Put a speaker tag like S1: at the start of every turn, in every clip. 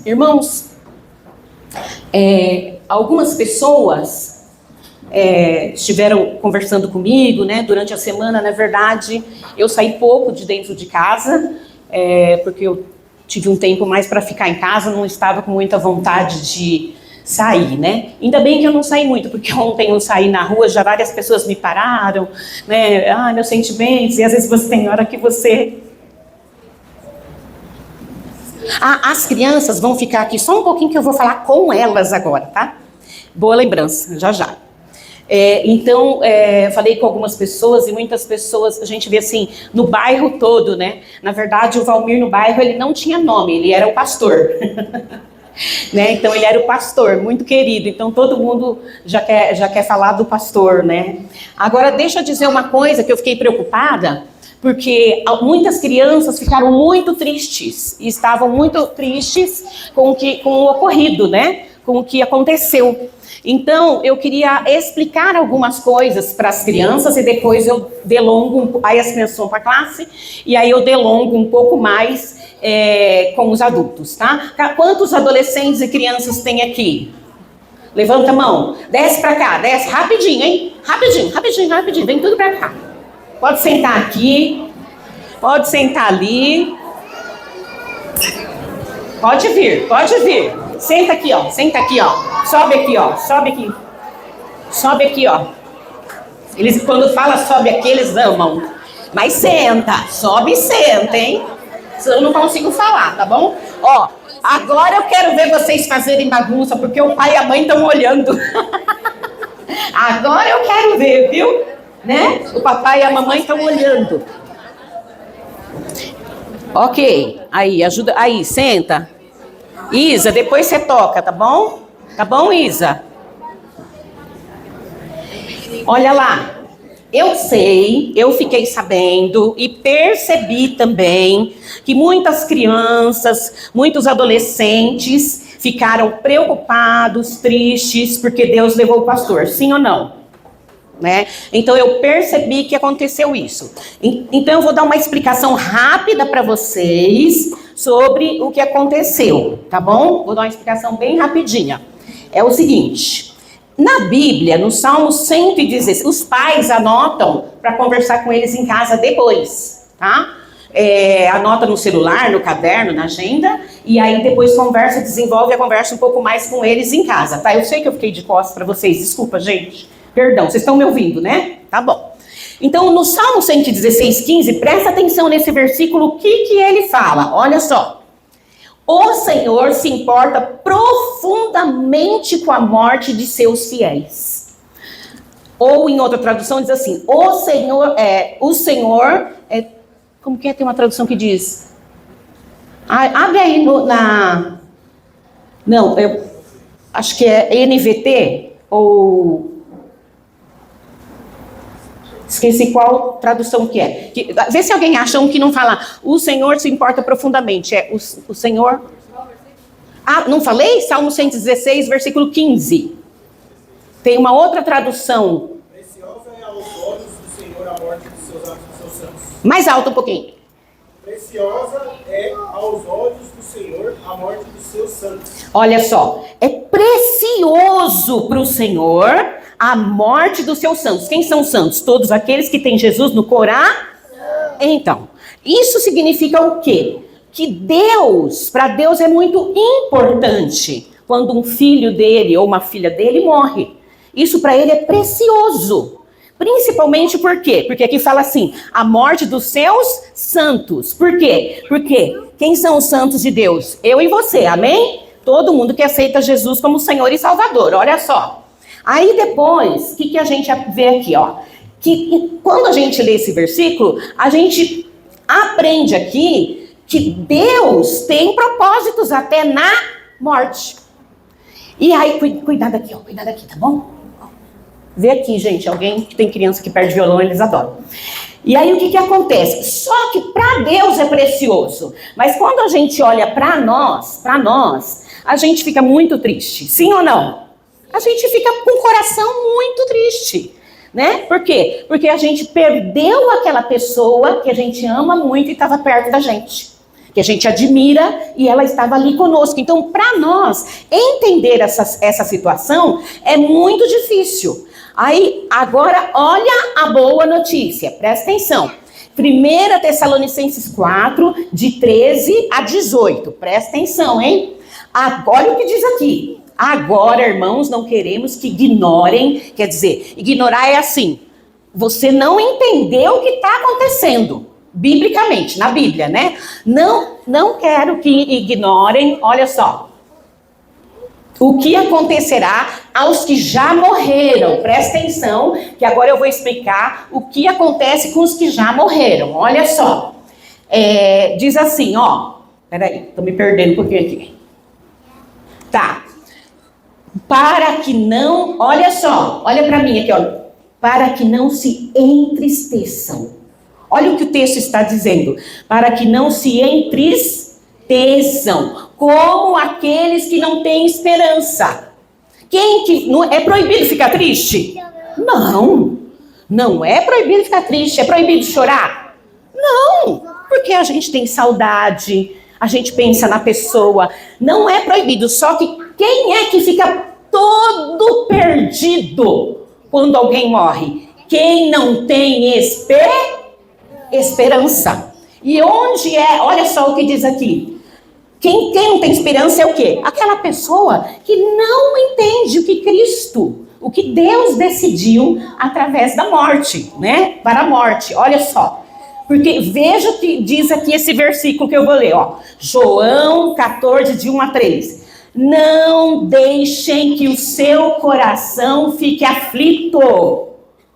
S1: Irmãos, algumas pessoas estiveram conversando comigo, né, durante a semana. Na verdade, eu saí pouco de dentro de casa, porque eu tive um tempo mais para ficar em casa, não estava com muita vontade de sair, né? Ainda bem que eu não saí muito, porque ontem eu saí na rua, já várias pessoas me pararam, né? Meus sentimentos, e às vezes você tem hora que você... as crianças vão ficar aqui só um pouquinho que eu vou falar com elas agora, tá? Boa lembrança, já já. Então, falei com algumas pessoas, e muitas pessoas, a gente vê assim, no bairro todo, né? Na verdade, o Valmir no bairro, ele não tinha nome, ele era o pastor. Né? Então, ele era o pastor, muito querido. Então, todo mundo já quer falar do pastor, né? Agora, deixa eu dizer uma coisa que eu fiquei preocupada, porque muitas crianças ficaram muito tristes, e estavam muito tristes com o ocorrido, né? Com o que aconteceu. Então, eu queria explicar algumas coisas para as crianças, e depois eu delongo, aí as crianças vão para a classe, e aí eu delongo um pouco mais com os adultos, tá? Quantos adolescentes e crianças tem aqui? Levanta a mão. Desce para cá, desce rapidinho, hein? Rapidinho, vem tudo para cá. Pode sentar aqui, pode sentar ali. Pode vir. Senta aqui, ó. Sobe aqui, ó. Eles, quando fala sobe aqui, eles amam. Mas senta, sobe e senta, hein? Eu não consigo falar, tá bom? Ó, agora eu quero ver vocês fazerem bagunça, porque o pai e a mãe estão olhando. Agora eu quero ver, viu? Né? O papai e a mamãe estão olhando. Ok, aí, ajuda. Aí, senta. Isa, depois você toca, tá bom? Tá bom, Isa? Olha lá. Eu fiquei sabendo e percebi também que muitas crianças, muitos adolescentes ficaram preocupados, tristes, porque Deus levou o pastor. Sim ou não? Né? Então eu percebi que aconteceu isso. Então eu vou dar uma explicação rápida para vocês sobre o que aconteceu, tá bom? Vou dar uma explicação bem rapidinha. É o seguinte, na Bíblia, no Salmo 116, os pais anotam para conversar com eles em casa depois, tá? Anota no celular, no caderno, na agenda, e aí depois desenvolve a conversa um pouco mais com eles em casa, tá? Eu sei que eu fiquei de costas para vocês, desculpa, gente. Perdão, vocês estão me ouvindo, né? Tá bom. Então, no Salmo 116:15, presta atenção nesse versículo, o que ele fala? Olha só. O Senhor se importa profundamente com a morte de seus fiéis. Ou, em outra tradução, diz assim, como que é? Tem uma tradução que diz... abre aí Não, eu acho que é NVT, ou... Esqueci qual tradução que é. Vê se alguém acha um que não fala, o Senhor se importa profundamente. O Senhor... não falei? Salmo 116, versículo 15. Tem uma outra tradução.
S2: Preciosa é aos olhos do Senhor a morte dos seus santos.
S1: Mais alto um pouquinho.
S2: Preciosa é aos olhos do Senhor a morte dos seus santos.
S1: Olha só, é precioso para o Senhor a morte dos seus santos. Quem são os santos? Todos aqueles que têm Jesus no coração. Então, isso significa o quê? Que para Deus é muito importante quando um filho dele ou uma filha dele morre. Isso para ele é precioso. Principalmente por quê? Porque aqui fala assim, a morte dos seus santos. Por quê? Porque quem são os santos de Deus? Eu e você, amém? Todo mundo que aceita Jesus como Senhor e Salvador, olha só. Aí depois, o que a gente vê aqui, ó? Que quando a gente lê esse versículo, a gente aprende aqui que Deus tem propósitos até na morte. E aí, cuidado aqui, tá bom? Vê aqui, gente, alguém que tem criança que perde violão, eles adoram. E aí o que acontece? Só que para Deus é precioso. Mas quando a gente olha para nós, a gente fica muito triste. Sim ou não? A gente fica com o coração muito triste, né? Por quê? Porque a gente perdeu aquela pessoa que a gente ama muito e estava perto da gente. que a gente admira, e ela estava ali conosco. Então, para nós entender essa situação é muito difícil. Aí, agora, olha a boa notícia, presta atenção. 1 Tessalonicenses 4, de 13 a 18, presta atenção, hein? Agora o que diz aqui. Agora, irmãos, não queremos que ignorem, quer dizer, ignorar é assim, você não entendeu o que está acontecendo, biblicamente, na Bíblia, né? Não quero que ignorem, olha só, o que acontecerá aos que já morreram. Presta atenção, que agora eu vou explicar o que acontece com os que já morreram. Olha só, diz assim, ó, peraí, tô me perdendo um pouquinho aqui. Tá, para que não, olha só, olha para mim aqui, ó, para que não se entristeçam. Olha o que o texto está dizendo, para que não se entristeçam, como aqueles que não têm esperança. É proibido ficar triste? Não, não é proibido ficar triste, é proibido chorar? Não, porque a gente tem saudade, a gente pensa na pessoa, não é proibido, só que quem é que fica todo perdido quando alguém morre? Quem não tem esperança. E onde olha só o que diz aqui, quem não tem esperança é o quê? Aquela pessoa que não entende o que Cristo, o que Deus decidiu através da morte, né? Para a morte, olha só. Porque veja o que diz aqui esse versículo que eu vou ler, ó. João 14, de 1 a 3. Não deixem que o seu coração fique aflito.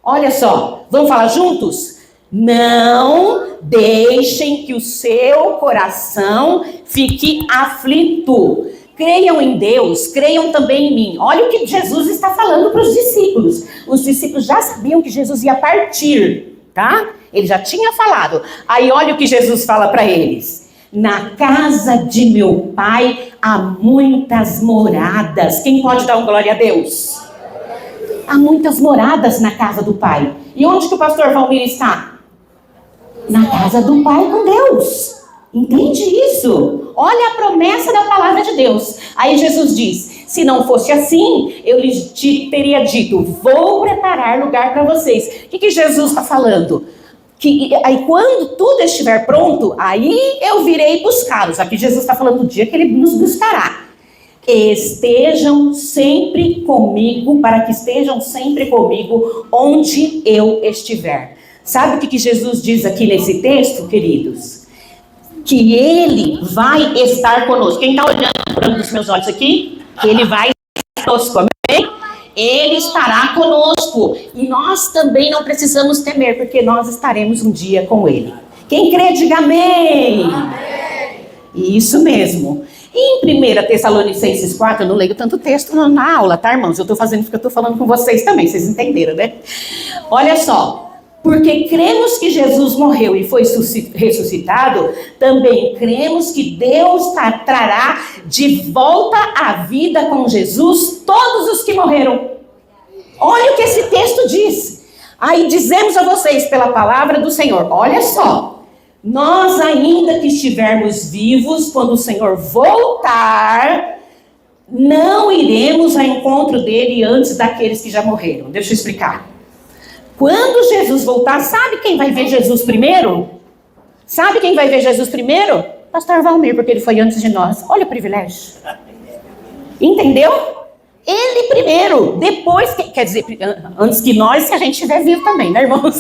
S1: Olha só, vamos falar juntos? Não deixem que o seu coração fique aflito. Creiam em Deus, creiam também em mim. Olha o que Jesus está falando para os discípulos. Os discípulos já sabiam que Jesus ia partir, tá? Ele já tinha falado. Aí olha o que Jesus fala para eles. Na casa de meu pai há muitas moradas. Quem pode dar uma glória a Deus? Há muitas moradas na casa do pai. E onde que o pastor Valmir está? Na casa do pai com Deus. Entende isso? Olha a promessa da palavra de Deus. Aí Jesus diz, se não fosse assim, eu lhes teria dito, vou preparar lugar para vocês. O que Jesus está falando? Que aí quando tudo estiver pronto, aí eu virei buscá-los. Aqui Jesus está falando do dia que ele nos buscará. Estejam sempre comigo, para que estejam sempre comigo onde eu estiver. Sabe o que Jesus diz aqui nesse texto, queridos? Que ele vai estar conosco. Quem está olhando nos meus olhos aqui? Que ele vai estar conosco, amém? Ele estará conosco. E nós também não precisamos temer, porque nós estaremos um dia com ele. Quem crê, diga amém. Amém. Isso mesmo. Em 1 Tessalonicenses 4, eu não leio tanto texto na aula, tá, irmãos? Eu estou fazendo porque eu estou falando com vocês também, vocês entenderam, né? Olha só. Porque cremos que Jesus morreu e foi ressuscitado, também cremos que Deus trará de volta à vida com Jesus todos os que morreram. Olha o que esse texto diz. Aí dizemos a vocês pela palavra do Senhor, olha só. Nós ainda que estivermos vivos, quando o Senhor voltar, não iremos ao encontro dele antes daqueles que já morreram. Deixa eu explicar. Quando Jesus voltar, sabe quem vai ver Jesus primeiro? Sabe quem vai ver Jesus primeiro? Pastor Valmir, porque ele foi antes de nós. Olha o privilégio. Entendeu? Ele primeiro, depois, quer dizer, antes que nós, se a gente estiver vivo também, né, irmãos?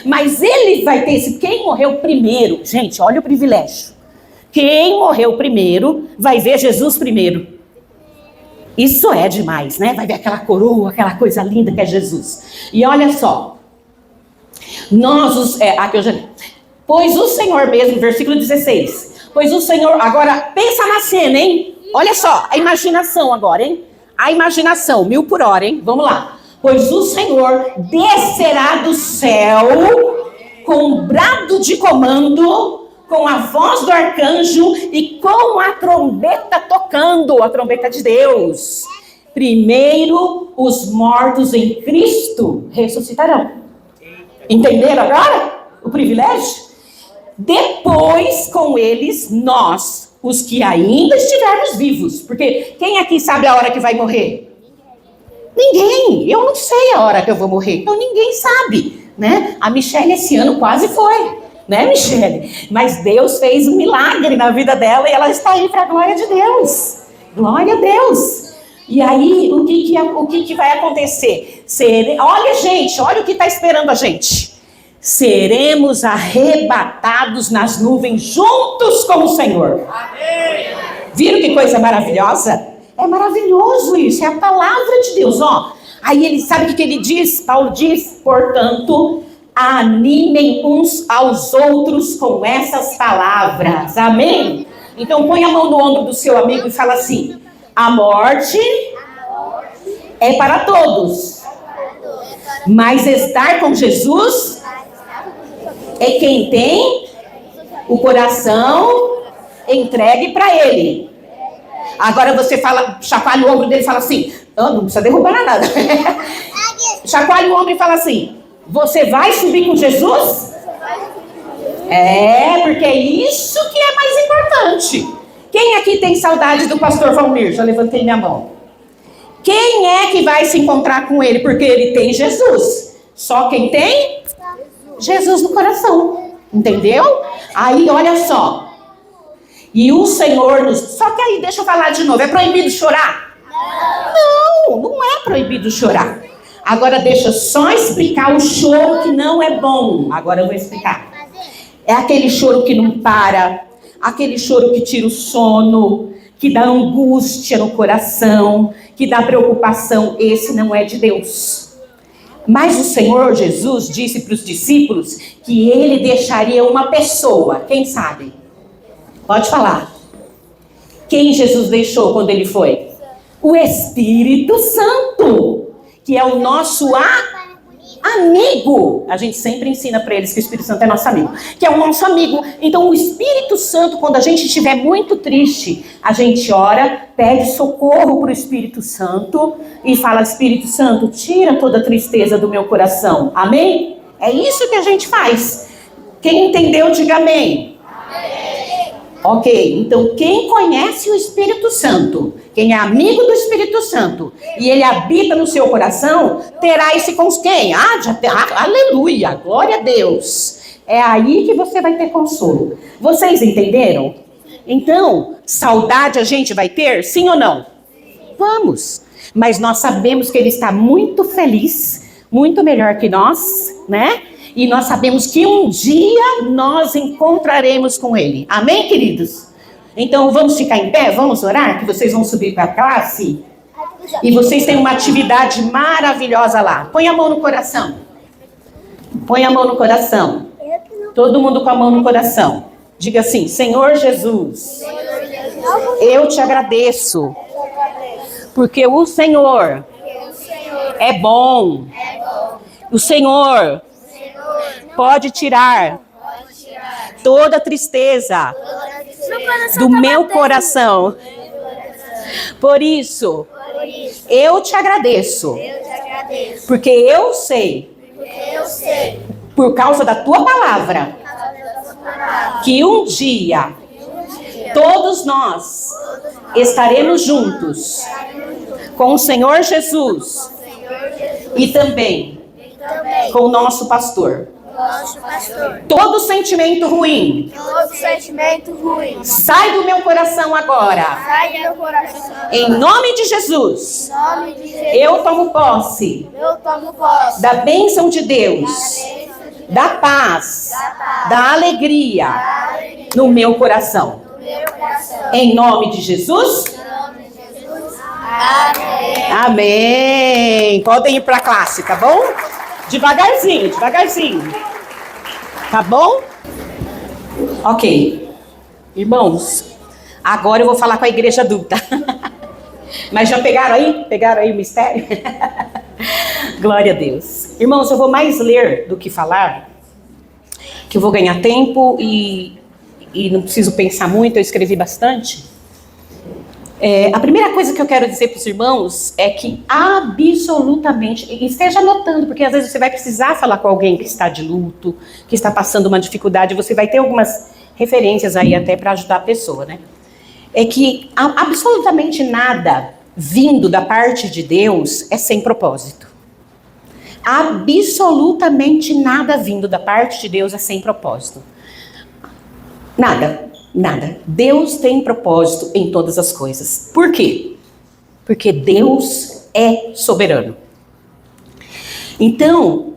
S1: Mas ele vai ter quem morreu primeiro. Gente, olha o privilégio. Quem morreu primeiro vai ver Jesus primeiro. Isso é demais, né? Vai ver aquela coroa, aquela coisa linda que é Jesus. E olha só. Aqui eu já li. Pois o Senhor mesmo, versículo 16. Pois o Senhor, agora pensa na cena, hein? Olha só, a imaginação agora, hein? A imaginação, 1000 por hora, hein? Vamos lá. Pois o Senhor descerá do céu com um brado de comando, com a voz do arcanjo e com a trombeta tocando, a trombeta de Deus. Primeiro, os mortos em Cristo ressuscitarão. Entenderam agora o privilégio? depois com eles nós, os que ainda estivermos vivos. Porque quem aqui sabe a hora que vai morrer? Ninguém. Eu não sei a hora que eu vou morrer. Então ninguém sabe, né? A Michelle esse ano quase foi, né, Michelle? Mas Deus fez um milagre na vida dela e ela está aí para a glória de Deus. Glória a Deus. E aí, o que vai acontecer? Olha, gente, olha o que está esperando a gente. Seremos arrebatados nas nuvens juntos com o Senhor. Amém. Viram que coisa maravilhosa? É maravilhoso isso, é a palavra de Deus, ó. Aí ele sabe o que ele diz? Paulo diz, portanto, animem uns aos outros com essas palavras. Amém? Então põe a mão no ombro do seu amigo e fala assim: a morte é para todos, mas estar com Jesus é quem tem o coração entregue para Ele. Agora você fala, chacoalha o ombro dele e fala assim: não precisa derrubar nada. Chacoalha o ombro e fala assim: você vai subir com Jesus? Porque é isso que é mais importante. Quem aqui tem saudade do pastor Valmir? Já levantei minha mão. Quem é que vai se encontrar com ele? Porque ele tem Jesus. Só quem tem Jesus no coração. Entendeu? Aí olha só. E o Senhor nos... Só que aí, deixa eu falar de novo. É proibido chorar? Não é proibido chorar. Agora deixa eu só explicar o choro que não é bom. Agora eu vou explicar. É aquele choro que não para, aquele choro que tira o sono, que dá angústia no coração, que dá preocupação. Esse não é de Deus. Mas o Senhor Jesus disse para os discípulos que ele deixaria uma pessoa. Quem sabe? Pode falar. Quem Jesus deixou quando ele foi? O Espírito Santo, que é o nosso amigo. A gente sempre ensina para eles que o Espírito Santo é nosso amigo, que é o nosso amigo. Então o Espírito Santo, quando a gente estiver muito triste, a gente ora, pede socorro para o Espírito Santo e fala: Espírito Santo, tira toda a tristeza do meu coração. Amém? É isso que a gente faz. Quem entendeu, diga amém. Ok, então quem conhece o Espírito Santo, quem é amigo do Espírito Santo e ele habita no seu coração, terá esse com quem? Aleluia, glória a Deus. É aí que você vai ter consolo. Vocês entenderam? Então, saudade a gente vai ter, sim ou não? Vamos. Mas nós sabemos que ele está muito feliz, muito melhor que nós, né? E nós sabemos que um dia nós encontraremos com ele. Amém, queridos? Então vamos ficar em pé, vamos orar, que vocês vão subir para a classe. E vocês têm uma atividade maravilhosa lá. Põe a mão no coração. Põe a mão no coração. Todo mundo com a mão no coração. Diga assim: Senhor Jesus, eu te agradeço, porque o Senhor é bom. O Senhor pode tirar toda a tristeza do meu coração. Por isso, eu te agradeço, porque eu sei, por causa da tua palavra, que um dia todos nós estaremos juntos com o Senhor Jesus e também com o nosso pastor. Todo sentimento ruim sai do meu coração agora. Em nome de Jesus, eu tomo posse da bênção de Deus, da paz, da alegria no meu coração. Em nome de Jesus. Amém. Podem ir para a classe, tá bom? Devagarzinho, devagarzinho. Tá bom? Ok. Irmãos, agora eu vou falar com a igreja adulta. Mas já pegaram aí? Pegaram aí o mistério? Glória a Deus. Irmãos, eu vou mais ler do que falar, que eu vou ganhar tempo e não preciso pensar muito, eu escrevi bastante. A primeira coisa que eu quero dizer para os irmãos é que absolutamente, esteja anotando, porque às vezes você vai precisar falar com alguém que está de luto, que está passando uma dificuldade, você vai ter algumas referências aí até para ajudar a pessoa, né? É que absolutamente nada vindo da parte de Deus é sem propósito. Absolutamente nada vindo da parte de Deus é sem propósito. Nada. Nada. Deus tem propósito em todas as coisas. Por quê? Porque Deus é soberano. Então,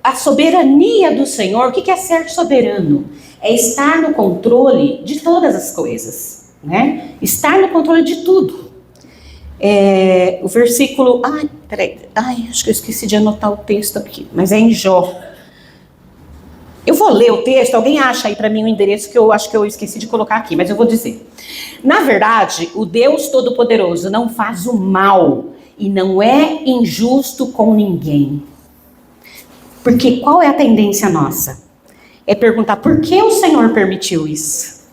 S1: a soberania do Senhor, o que é ser soberano? É estar no controle de todas as coisas, né? Estar no controle de tudo. O versículo... acho que eu esqueci de anotar o texto aqui, mas é em Jó. Eu vou ler o texto, alguém acha aí para mim o endereço que eu acho que eu esqueci de colocar aqui, mas eu vou dizer. Na verdade, o Deus Todo-Poderoso não faz o mal e não é injusto com ninguém. Porque qual é a tendência nossa? É perguntar por que o Senhor permitiu isso,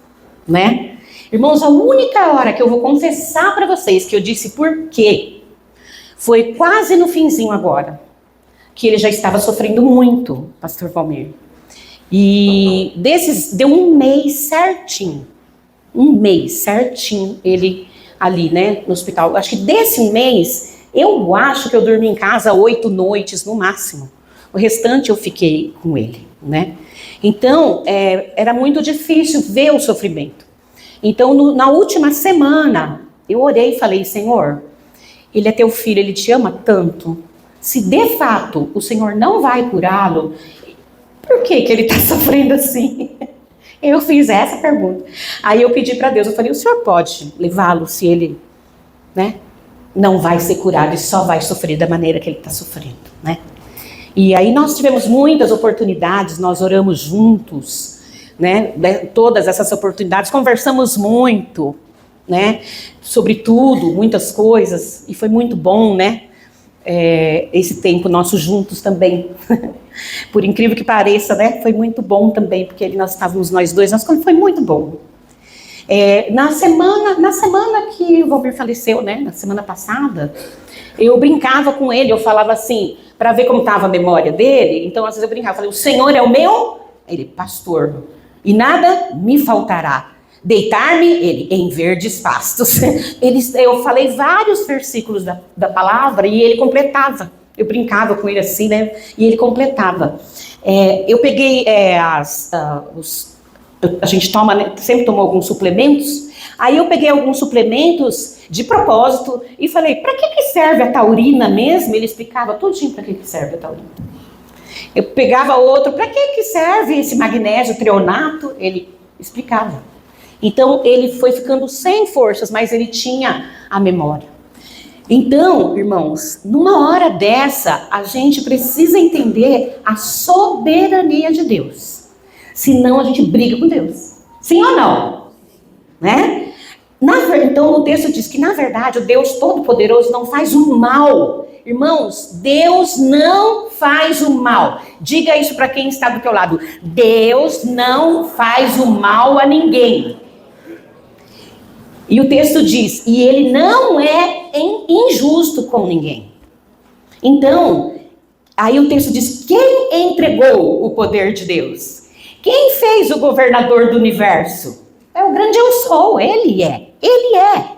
S1: né? Irmãos, a única hora que eu vou confessar para vocês que eu disse por quê, foi quase no finzinho agora, que ele já estava sofrendo muito, pastor Valmir. E deu um mês certinho, ele ali, né, no hospital. Acho que desse mês, eu acho que eu dormi em casa 8 noites no máximo. O restante eu fiquei com ele, né. Então, era muito difícil ver o sofrimento. Então, na última semana, eu orei e falei, Senhor, ele é teu filho, ele te ama tanto. Se de fato o Senhor não vai curá-lo, por que ele está sofrendo assim? Eu fiz essa pergunta. Aí eu pedi para Deus, eu falei, o Senhor pode levá-lo se ele, né, não vai ser curado e só vai sofrer da maneira que ele está sofrendo, né? E aí nós tivemos muitas oportunidades, nós oramos juntos, né, todas essas oportunidades, conversamos muito, né, sobre tudo, muitas coisas, e foi muito bom, né, esse tempo nosso juntos também. Por incrível que pareça, né? Foi muito bom também, porque nós estávamos nós dois, foi muito bom. Na semana que o Valmir faleceu, né? Na semana passada, eu brincava com ele, eu falava assim, para ver como estava a memória dele, então às vezes eu brincava, falei, o Senhor é o meu? Ele, pastor, e nada me faltará. Deitar-me, ele, em verdes pastos. Eu falei vários versículos da palavra e ele completava. Eu brincava com ele assim, né? E ele completava. Eu peguei a gente toma, né, sempre tomou alguns suplementos. Aí eu peguei alguns suplementos de propósito e falei, para que serve a taurina mesmo? Ele explicava tudinho para que serve a taurina. Eu pegava outro, para que serve esse magnésio treonato? Ele explicava. Então ele foi ficando sem forças, mas ele tinha a memória. Então, irmãos, numa hora dessa, a gente precisa entender a soberania de Deus. Senão a gente briga com Deus. Sim ou não? Né? Então o texto diz que, na verdade, o Deus Todo-Poderoso não faz o mal. Irmãos, Deus não faz o mal. Diga isso para quem está do teu lado. Deus não faz o mal a ninguém. E o texto diz, e ele não é injusto com ninguém. Então, aí o texto diz, quem entregou o poder de Deus? Quem fez o governador do universo? É o grande eu sou, ele é. Ele é.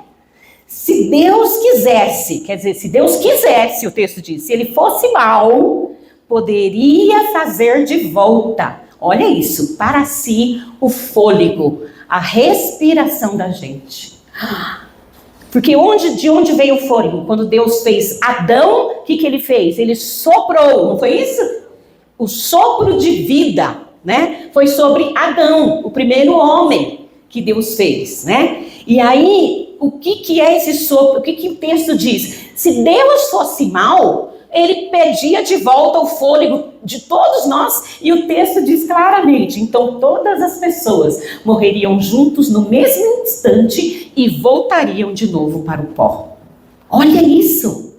S1: Se Deus quisesse, quer dizer, se Deus quisesse, o texto diz, se ele fosse mau, poderia fazer de volta, olha isso, para si o fôlego, a respiração da gente. Porque de onde veio o fôlego? Quando Deus fez Adão, o que ele fez? Ele soprou, não foi isso? O sopro de vida, né? Foi sobre Adão, o primeiro homem que Deus fez, né? E aí, o que é esse sopro? O que o texto diz? Se Deus fosse mau, ele pedia de volta o fôlego de todos nós, e o texto diz claramente, então todas as pessoas morreriam juntos no mesmo instante e voltariam de novo para o pó. Olha isso!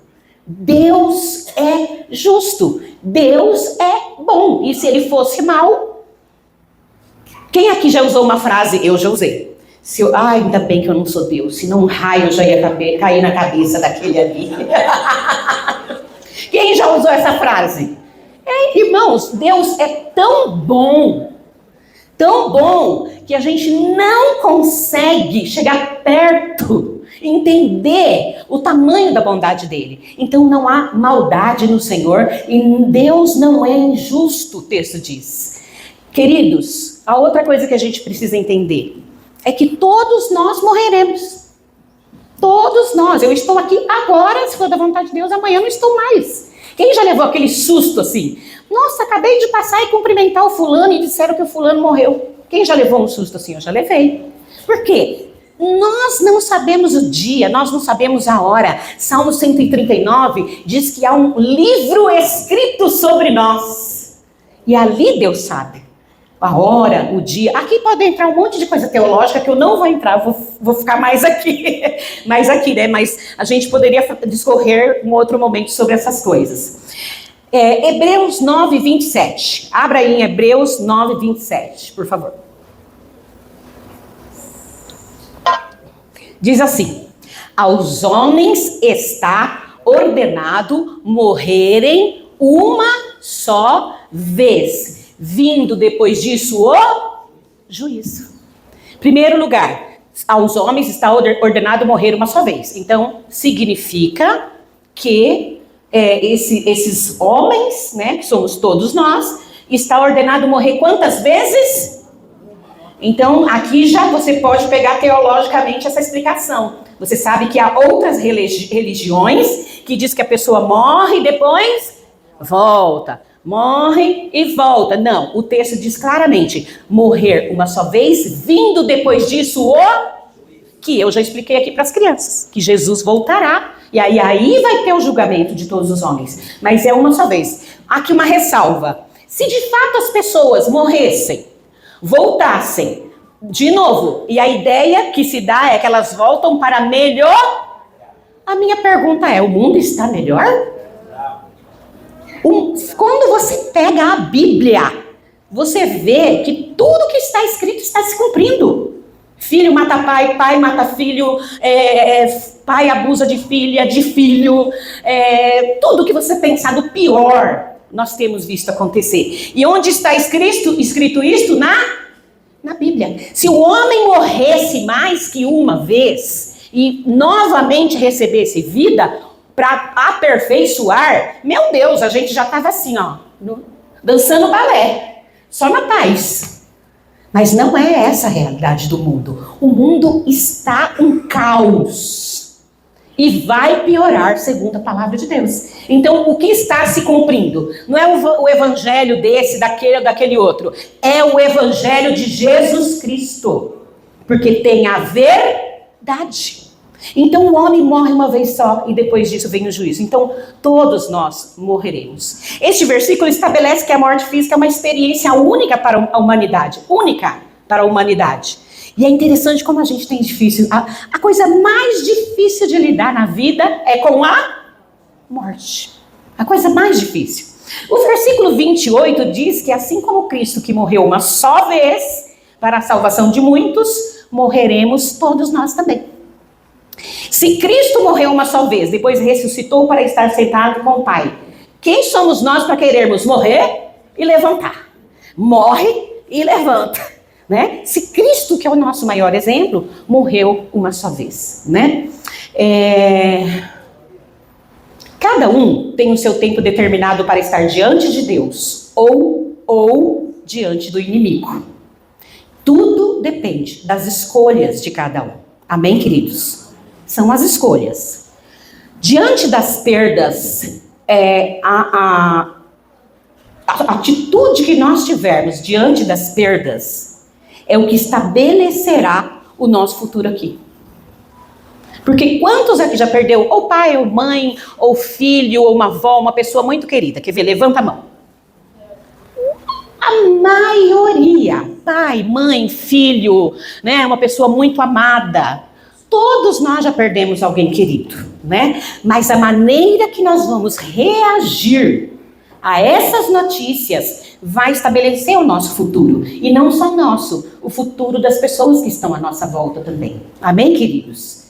S1: Deus é justo, Deus é bom, e se ele fosse mau? Quem aqui já usou uma frase? Eu já usei. Ai, ainda bem que eu não sou Deus, senão um raio já ia cair na cabeça daquele ali. Quem já usou essa frase? Irmãos, Deus é tão bom, que a gente não consegue chegar perto, entender o tamanho da bondade dele. Então não há maldade no Senhor e Deus não é injusto, o texto diz. Queridos, a outra coisa que a gente precisa entender é que todos nós morreremos. Todos nós. Eu estou aqui agora, se for da vontade de Deus, amanhã eu não estou mais. Quem já levou aquele susto assim? Nossa, acabei de passar e cumprimentar o fulano e disseram que o fulano morreu. Quem já levou um susto assim? Eu já levei. Por quê? Nós não sabemos o dia, nós não sabemos a hora. Salmo 139 diz que há um livro escrito sobre nós. E ali Deus sabe a hora, o dia. Aqui pode entrar um monte de coisa teológica que eu não vou entrar, vou ficar mais aqui, né? Mas a gente poderia discorrer um outro momento sobre essas coisas. Hebreus 9, 27. Abra aí em Hebreus 9, 27, por favor. Diz assim: aos homens está ordenado morrerem uma só vez, vindo depois disso o juízo. Primeiro lugar, aos homens está ordenado morrer uma só vez. Então, significa que esses homens, né, que somos todos nós, está ordenado morrer quantas vezes? Então, aqui já você pode pegar teologicamente essa explicação. Você sabe que há outras religiões que diz que a pessoa morre e depois volta. Morre e volta. Não, o texto diz claramente, morrer uma só vez, vindo depois disso que eu já expliquei aqui para as crianças, que Jesus voltará, e aí vai ter o julgamento de todos os homens, mas é uma só vez. Aqui uma ressalva: se de fato as pessoas morressem, voltassem de novo, e a ideia que se dá é que elas voltam para melhor, a minha pergunta é: o mundo está melhor? Quando você pega a Bíblia, você vê que tudo que está escrito está se cumprindo. Filho mata pai, pai mata filho, pai abusa de filha, de filho, tudo que você pensar do pior, nós temos visto acontecer. E onde está escrito isto? Na Bíblia. Se o homem morresse mais que uma vez e novamente recebesse vida para aperfeiçoar, meu Deus, a gente já estava assim, dançando balé, só na paz. Mas não é essa a realidade do mundo. O mundo está um caos. E vai piorar, segundo a palavra de Deus. Então, o que está se cumprindo? Não é o evangelho desse, daquele ou daquele outro. É o evangelho de Jesus Cristo. Porque tem a verdade. Então, o homem morre uma vez só e depois disso vem o juízo. Então, todos nós morreremos. Este versículo estabelece que a morte física é uma experiência única para a humanidade. Única para a humanidade. E é interessante como a gente tem difícil. A coisa mais difícil de lidar na vida é com a morte. A coisa mais difícil. O versículo 28 diz que assim como Cristo que morreu uma só vez para a salvação de muitos, morreremos todos nós também. Se Cristo morreu uma só vez, depois ressuscitou para estar sentado com o Pai, quem somos nós para querermos morrer e levantar? Morre e levanta, né? Se Cristo, que é o nosso maior exemplo, morreu uma só vez, né? Cada um tem o seu tempo determinado para estar diante de Deus ou diante do inimigo. Tudo depende das escolhas de cada um. Amém, queridos? São as escolhas. Diante das perdas, a atitude que nós tivermos diante das perdas é o que estabelecerá o nosso futuro aqui. Porque quantos aqui já perdeu ou pai, ou mãe, ou filho, ou uma avó, uma pessoa muito querida? Quer ver? Levanta a mão. A maioria, pai, mãe, filho, né? Uma pessoa muito amada. Todos nós já perdemos alguém querido, né? Mas a maneira que nós vamos reagir a essas notícias vai estabelecer o nosso futuro. E não só nosso, o futuro das pessoas que estão à nossa volta também. Amém, queridos?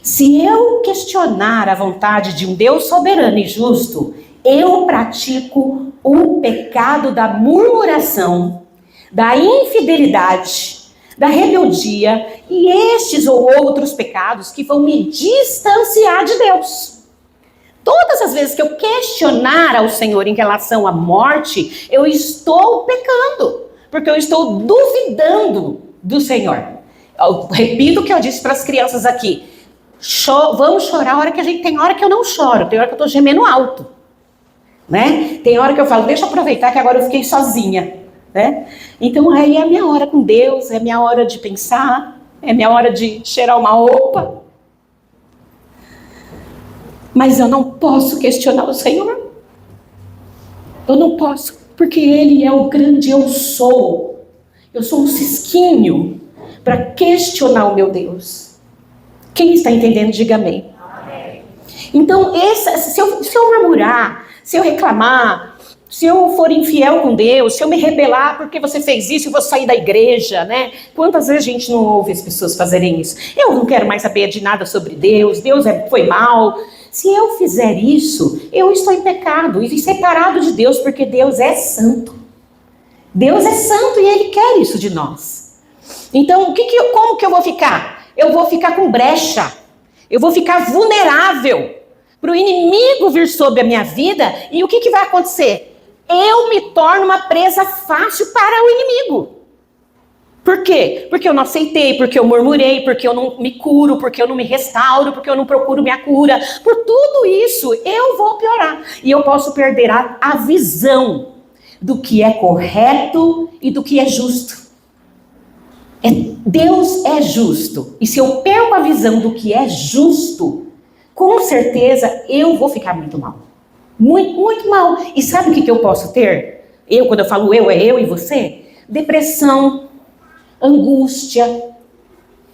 S1: Se eu questionar a vontade de um Deus soberano e justo, eu pratico o pecado da murmuração, da infidelidade, da rebeldia e estes ou outros pecados que vão me distanciar de Deus. Todas as vezes que eu questionar ao Senhor em relação à morte, eu estou pecando, porque eu estou duvidando do Senhor. Eu repito o que eu disse para as crianças aqui. Vamos chorar a hora que a gente... Tem hora que eu não choro, tem hora que eu estou gemendo alto. Né? Tem hora que eu falo, deixa eu aproveitar que agora eu fiquei sozinha. Né? Então aí é a minha hora com Deus, é a minha hora de pensar, é a minha hora de cheirar uma roupa. Mas eu não posso questionar o Senhor. Eu não posso, porque Ele é o grande eu sou. Eu sou um cisquinho para questionar o meu Deus. Quem está entendendo, diga amém. Amém. Então, se eu murmurar, se eu reclamar, se eu for infiel com Deus, se eu me rebelar porque você fez isso, eu vou sair da igreja, né? Quantas vezes a gente não ouve as pessoas fazerem isso? Eu não quero mais saber de nada sobre Deus, Deus foi mal. Se eu fizer isso, eu estou em pecado e separado de Deus, porque Deus é santo. Deus é santo e Ele quer isso de nós. Então, como que eu vou ficar? Eu vou ficar com brecha. Eu vou ficar vulnerável para o inimigo vir sobre a minha vida. E o que vai acontecer? Eu me torno uma presa fácil para o inimigo. Por quê? Porque eu não aceitei, porque eu murmurei, porque eu não me curo, porque eu não me restauro, porque eu não procuro minha cura. Por tudo isso, eu vou piorar. E eu posso perder a visão do que é correto e do que é justo. Deus é justo. E se eu perco a visão do que é justo, com certeza eu vou ficar muito mal. Muito, muito mal. E sabe o que eu posso ter? Quando eu falo é eu e você? Depressão, angústia,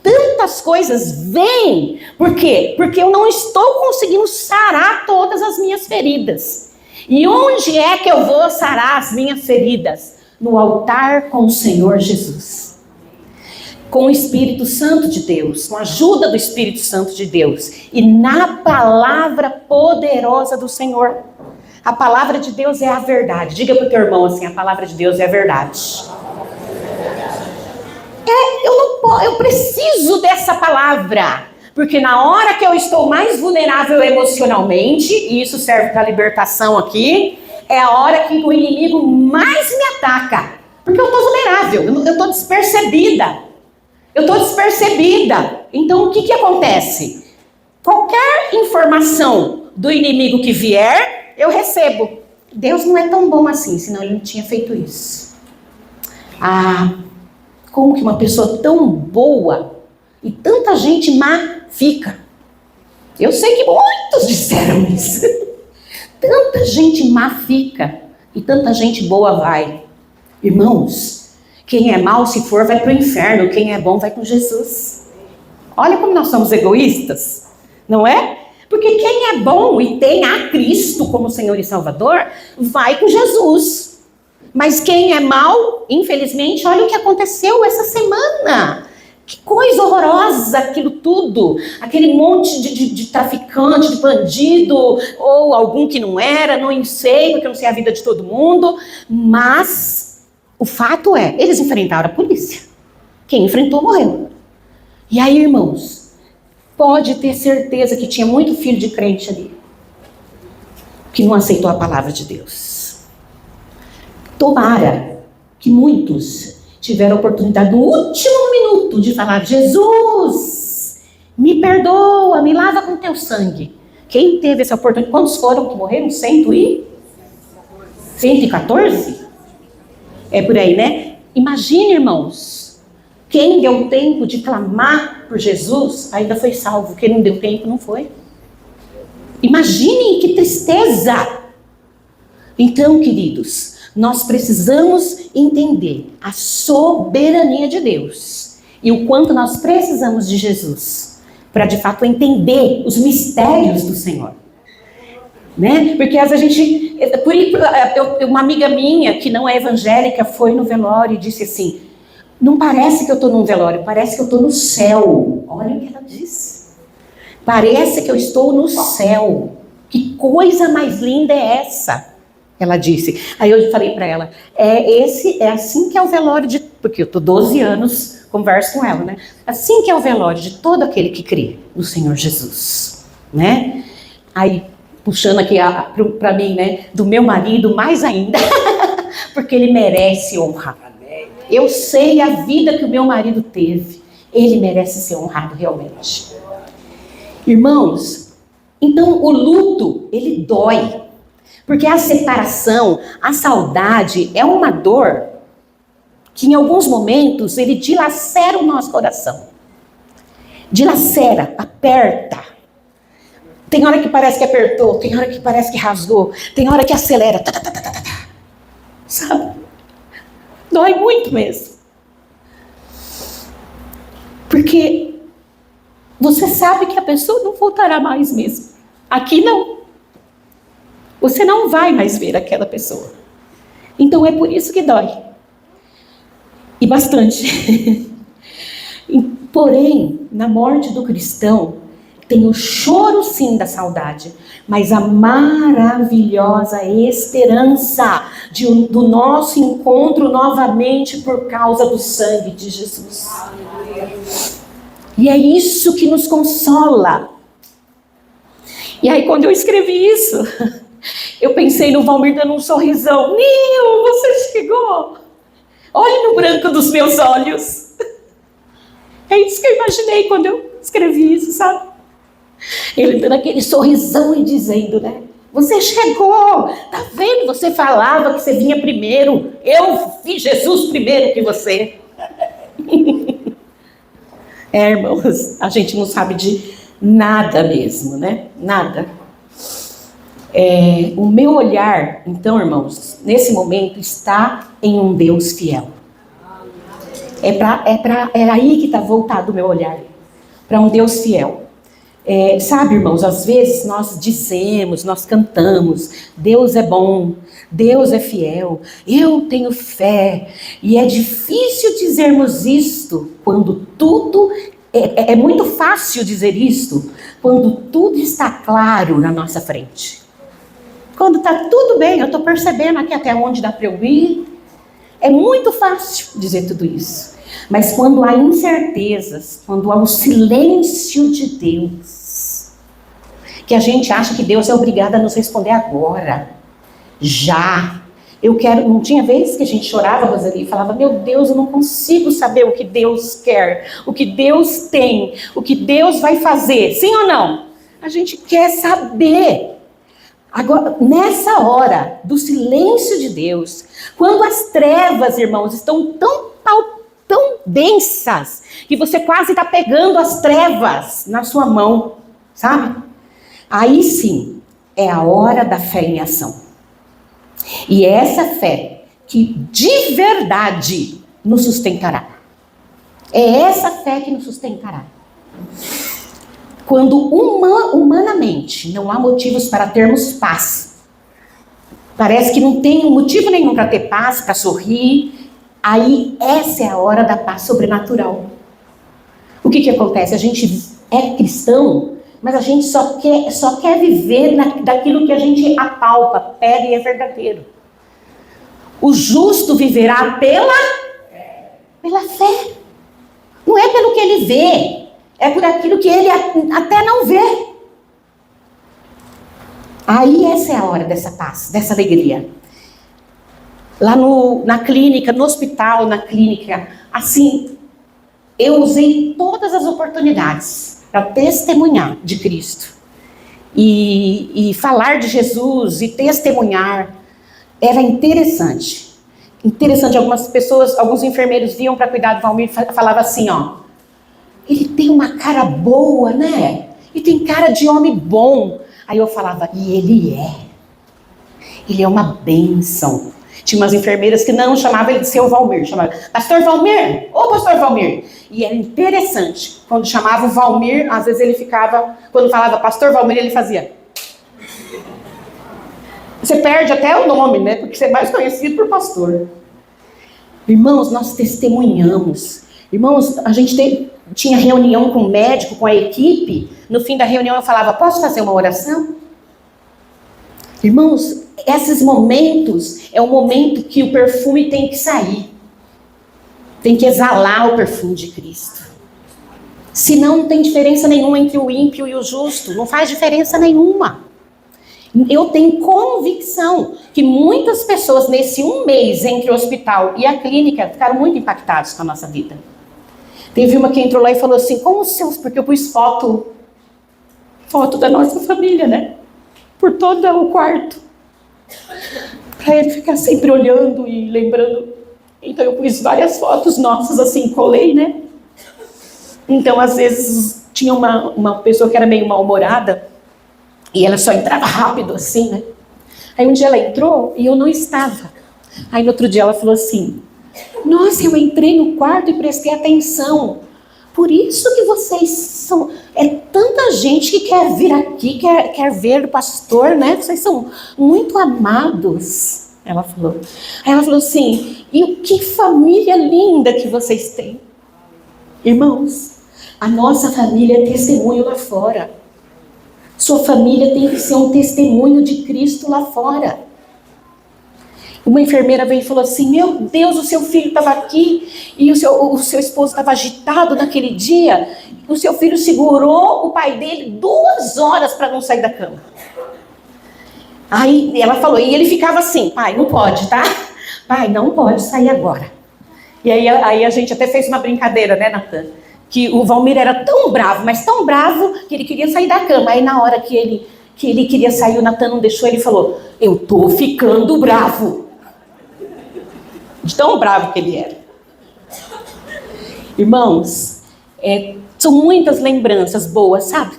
S1: tantas coisas vêm. Por quê? Porque eu não estou conseguindo sarar todas as minhas feridas. E onde é que eu vou sarar as minhas feridas? No altar com o Senhor Jesus. Com o Espírito Santo de Deus, com a ajuda do Espírito Santo de Deus. E na palavra poderosa do Senhor. A palavra de Deus é a verdade. Diga para o teu irmão assim, a palavra de Deus é a verdade. Eu preciso dessa palavra, porque na hora que eu estou mais vulnerável emocionalmente, e isso serve para libertação aqui, é a hora que o inimigo mais me ataca, porque eu estou vulnerável, eu estou despercebida, então o que acontece? Qualquer informação do inimigo que vier, eu recebo. Deus não é tão bom assim, senão Ele não tinha feito isso. Como que uma pessoa tão boa e tanta gente má fica? Eu sei que muitos disseram isso. Tanta gente má fica e tanta gente boa vai. Irmãos, quem é mau, se for, vai para o inferno. Quem é bom, vai com Jesus. Olha como nós somos egoístas, não é? Porque quem é bom e tem a Cristo como Senhor e Salvador, vai com Jesus. Mas quem é mau, infelizmente, olha o que aconteceu essa semana. Que coisa horrorosa aquilo tudo. Aquele monte de traficante, de bandido, ou algum que não era, não sei, porque eu não sei a vida de todo mundo. Mas o fato é, eles enfrentaram a polícia. Quem enfrentou morreu. E aí, irmãos, pode ter certeza que tinha muito filho de crente ali, que não aceitou a palavra de Deus. Tomara que muitos tiveram a oportunidade no último minuto de falar: Jesus, me perdoa, me lava com teu sangue. Quem teve essa oportunidade? Quantos foram que morreram? 114? É por aí, né? Imagine, irmãos, quem deu tempo de clamar por Jesus ainda foi salvo. Quem não deu tempo não foi. Imaginem que tristeza. Então, queridos, nós precisamos entender a soberania de Deus e o quanto nós precisamos de Jesus para de fato entender os mistérios do Senhor, né? Porque às vezes a gente, uma amiga minha que não é evangélica foi no velório e disse assim: Não parece que eu estou num velório, parece que eu estou no céu. Olha o que ela disse. Parece que eu estou no céu. Que coisa mais linda é essa? Ela disse. Aí eu falei para ela, é assim que é o velório de... Porque eu estou 12 anos, converso com ela, né? Assim que é o velório de todo aquele que crê no Senhor Jesus, né? Aí, puxando aqui para mim, né? Do meu marido, mais ainda, porque ele merece honra. Eu sei a vida que o meu marido teve. Ele merece ser honrado realmente. Irmãos, então o luto, ele dói. Porque a separação, a saudade é uma dor que em alguns momentos ele dilacera o nosso coração. Dilacera, aperta. Tem hora que parece que apertou, tem hora que parece que rasgou, tem hora que acelera. Sabe? Dói muito mesmo. Porque você sabe que a pessoa não voltará mais mesmo. Aqui não. Você não vai mais ver aquela pessoa. Então é por isso que dói. E bastante. Porém, na morte do cristão, tem o choro sim da saudade, mas a maravilhosa esperança do nosso encontro novamente por causa do sangue de Jesus. E é isso que nos consola. E aí quando eu escrevi isso, eu pensei no Valmir dando um sorrisão. Nil, você chegou! Olhe no branco dos meus olhos. É isso que eu imaginei quando eu escrevi isso, sabe? Ele dando aquele sorrisão e dizendo, né? Você chegou! Tá vendo? Você falava que você vinha primeiro. Eu vi Jesus primeiro que você. Irmãos, a gente não sabe de nada mesmo, né? Nada. O meu olhar, então, irmãos, nesse momento está em um Deus fiel. É aí que está voltado o meu olhar, para um Deus fiel. Sabe, irmãos, às vezes nós dizemos, nós cantamos, Deus é bom, Deus é fiel, eu tenho fé. E é difícil dizermos isto quando tudo... É muito fácil dizer isto quando tudo está claro na nossa frente. Quando está tudo bem, eu estou percebendo aqui até onde dá para eu ir. É muito fácil dizer tudo isso. Mas quando há incertezas, quando há o silêncio de Deus, que a gente acha que Deus é obrigado a nos responder agora, já. Não tinha vezes que a gente chorava, Roseli, e falava, meu Deus, eu não consigo saber o que Deus quer, o que Deus tem, o que Deus vai fazer, sim ou não? A gente quer saber. Agora, nessa hora do silêncio de Deus, quando as trevas, irmãos, estão tão densas, que você quase está pegando as trevas na sua mão, sabe? Aí sim, é a hora da fé em ação. E é essa fé que de verdade nos sustentará. É essa fé que nos sustentará. Quando humanamente não há motivos para termos paz, parece que não tem motivo nenhum para ter paz, para sorrir, aí essa é a hora da paz sobrenatural. O que acontece? A gente é cristão, mas a gente só quer viver daquilo que a gente apalpa, pega e é verdadeiro. O justo viverá pela fé. Não é pelo que ele vê, é por aquilo que ele até não vê. Aí essa é a hora dessa paz, dessa alegria. Lá na clínica, no hospital, na clínica, assim, eu usei todas as oportunidades para testemunhar de Cristo. E falar de Jesus e testemunhar era interessante. Interessante, algumas pessoas, alguns enfermeiros vinham para cuidar do Valmir e falavam assim, ó, ele tem uma cara boa, né? E tem cara de homem bom. Aí eu falava, e ele é uma bênção. Tinha umas enfermeiras que não chamavam ele de seu Valmir, chamavam Pastor Valmir, ô Pastor Valmir. E era interessante, quando chamava o Valmir, às vezes ele ficava, quando falava Pastor Valmir, ele fazia. Você perde até o nome, né? Porque você é mais conhecido por pastor. Irmãos, nós testemunhamos. Irmãos, a gente tinha reunião com o médico, com a equipe. No fim da reunião eu falava, posso fazer uma oração? Irmãos, esses momentos é o momento que o perfume tem que sair. Tem que exalar o perfume de Cristo. Senão não tem diferença nenhuma entre o ímpio e o justo. Não faz diferença nenhuma. Eu tenho convicção que muitas pessoas nesse um mês entre o hospital e a clínica ficaram muito impactados com a nossa vida. Teve uma que entrou lá e falou assim, como os seus, porque eu pus foto da nossa família, né? Por todo o quarto. Para ele ficar sempre olhando e lembrando. Então eu pus várias fotos nossas assim, colei, né? Então às vezes tinha uma pessoa que era meio mal-humorada e ela só entrava rápido assim, né? Aí um dia ela entrou e eu não estava. Aí no outro dia ela falou assim, nossa, eu entrei no quarto e prestei atenção. Por isso que vocês são... É tanta gente que quer vir aqui, quer ver o pastor, né? Vocês são muito amados. Ela falou. Aí ela falou assim, e que família linda que vocês têm. Irmãos, a nossa família é testemunho lá fora. Sua família tem que ser um testemunho de Cristo lá fora. Uma enfermeira veio e falou assim, meu Deus, o seu filho estava aqui e o seu esposo estava agitado naquele dia. O seu filho segurou o pai dele 2 horas para não sair da cama. Aí ela falou, e ele ficava assim, pai, não pode, tá? Pai, não pode sair agora. E aí a gente até fez uma brincadeira, né, Natan? Que o Valmir era tão bravo, mas tão bravo, que ele queria sair da cama. Aí na hora que ele queria sair, o Natan não deixou, ele falou, eu tô ficando bravo. De tão bravo que ele era. Irmãos, são muitas lembranças boas, sabe?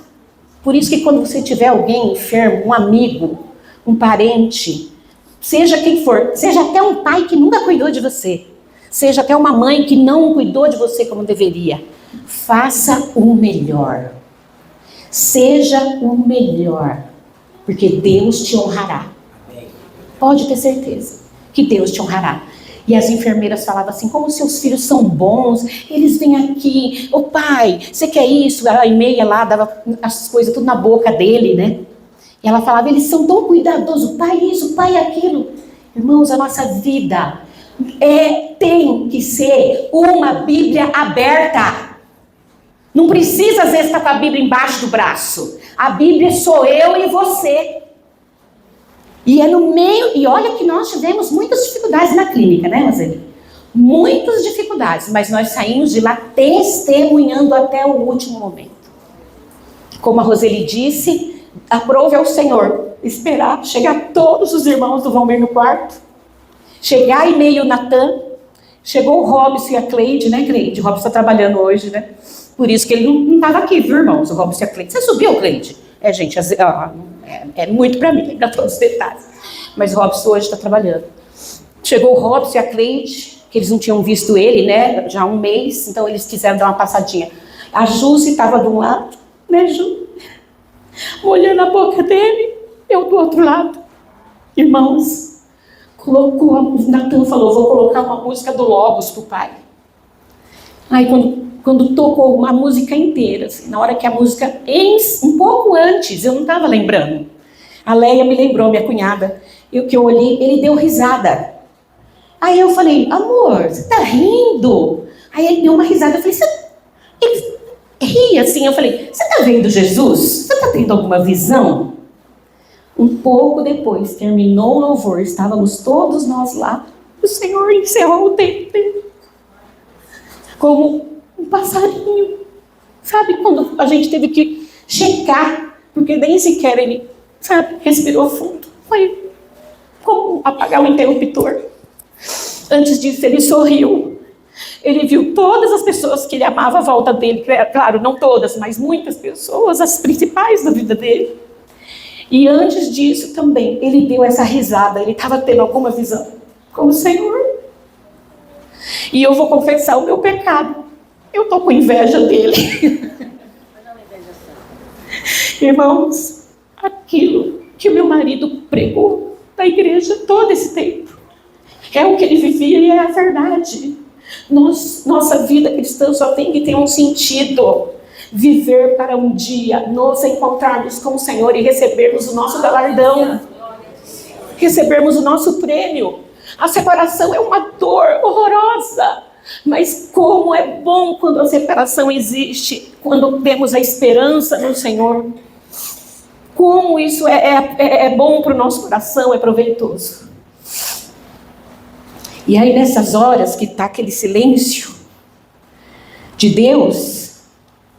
S1: Por isso que quando você tiver alguém enfermo, um amigo, um parente, seja quem for, seja até um pai que nunca cuidou de você, seja até uma mãe que não cuidou de você como deveria, faça o melhor. Seja o melhor, porque Deus te honrará. Pode ter certeza que Deus te honrará. E as enfermeiras falavam assim, como seus filhos são bons, eles vêm aqui, ô pai, você quer isso? A meia lá dava as coisas tudo na boca dele, né? E ela falava, eles são tão cuidadosos, pai isso, pai aquilo. Irmãos, a nossa vida tem que ser uma Bíblia aberta. Não precisa às vezes estar com a Bíblia embaixo do braço. A Bíblia sou eu e você. E é no meio, e olha que nós tivemos muitas dificuldades na clínica, né, Roseli? Muitas dificuldades, mas nós saímos de lá testemunhando até o último momento. Como a Roseli disse, aprove ao Senhor esperar chegar todos os irmãos do Valmir no quarto, chegar e meio Natan, chegou o Robson e a Cleide, né, Cleide? O Robson está trabalhando hoje, né? Por isso que ele não estava aqui, viu, irmãos? O Robson e a Cleide. Você subiu, Cleide? Gente, é muito para mim, lembrar todos os detalhes. Mas o Robson hoje está trabalhando. Chegou o Robson e a Cleide, que eles não tinham visto ele, né? Já há um mês, então eles quiseram dar uma passadinha. A Jússi estava de um lado, né, Ju? Molhando a boca dele, eu do outro lado. Irmãos, o Natan falou, vou colocar uma música do Logos pro pai. Aí quando tocou uma música inteira, assim, na hora que a música, um pouco antes, eu não estava lembrando. A Leia me lembrou, minha cunhada, que eu olhei, ele deu risada. Aí eu falei, amor, você tá rindo? Aí ele deu uma risada, eu falei, ele ria assim, eu falei, você tá vendo Jesus? Você tá tendo alguma visão? Um pouco depois, terminou o louvor, estávamos todos nós lá, o Senhor encerrou o tempo dele. Como um passarinho, sabe, quando a gente teve que checar, porque nem sequer ele, sabe, respirou fundo, foi como apagar o interruptor. Antes disso ele sorriu, ele viu todas as pessoas que ele amava à volta dele, claro, não todas, mas muitas pessoas, as principais da vida dele, e antes disso também, ele deu essa risada, ele estava tendo alguma visão com o Senhor, e eu vou confessar o meu pecado. Eu estou com inveja dele. Irmãos, aquilo que o meu marido pregou na igreja todo esse tempo, É o que ele vivia e é a verdade. Nossa vida cristã só tem que ter um sentido. Viver para um dia nos encontrarmos com o Senhor e recebermos o nosso galardão. Recebermos o nosso prêmio. A separação é uma dor horrorosa. Mas como é bom quando a separação existe, quando temos a esperança no Senhor. Como isso é bom para o nosso coração, é proveitoso. E aí nessas horas que está aquele silêncio de Deus,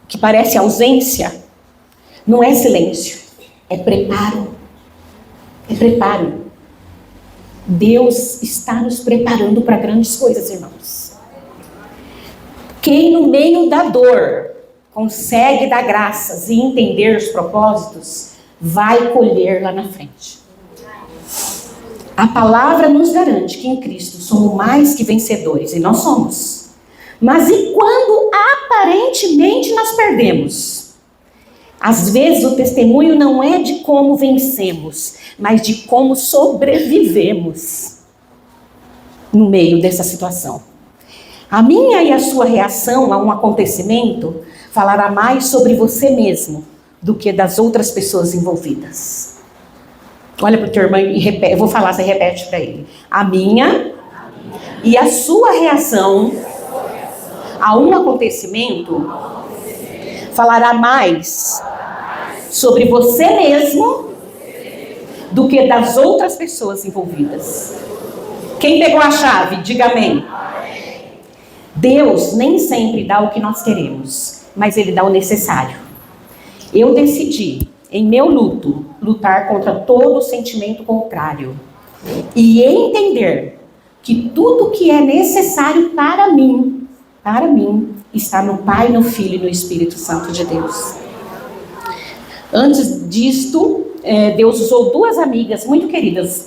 S1: que parece ausência, não é silêncio, é preparo. É preparo. Deus está nos preparando para grandes coisas, irmãos. Quem no meio da dor consegue dar graças e entender os propósitos, vai colher lá na frente. A palavra nos garante que em Cristo somos mais que vencedores, e nós somos. Mas e quando aparentemente nós perdemos? Às vezes o testemunho não é de como vencemos, mas de como sobrevivemos no meio dessa situação. A minha e a sua reação a um acontecimento falará mais sobre você mesmo do que das outras pessoas envolvidas. Olha para o teu irmão e repete, eu vou falar, você repete para ele. A minha e a sua reação a um acontecimento falará mais sobre você mesmo do que das outras pessoas envolvidas. Quem pegou a chave, diga amém. Deus nem sempre dá o que nós queremos, mas Ele dá o necessário. Eu decidi, em meu luto, lutar contra todo sentimento contrário e entender que tudo que é necessário para mim, está no Pai, no Filho e no Espírito Santo de Deus. Antes disto, Deus usou duas amigas muito queridas,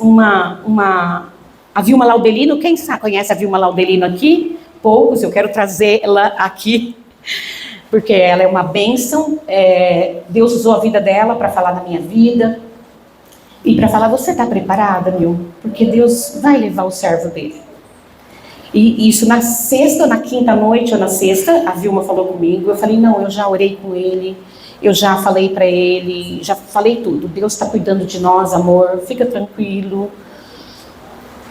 S1: a Vilma Laudelino. Quem conhece a Vilma Laudelino aqui? Poucos, eu quero trazê-la aqui, porque ela é uma bênção. Deus usou a vida dela para falar da minha vida e para falar, você está preparada, meu? Porque Deus vai levar o servo dele. E isso na sexta ou na quinta noite, ou na sexta, a Vilma falou comigo, eu falei, não, eu já orei com ele, eu já falei para ele, já falei tudo, Deus está cuidando de nós, amor, fica tranquilo.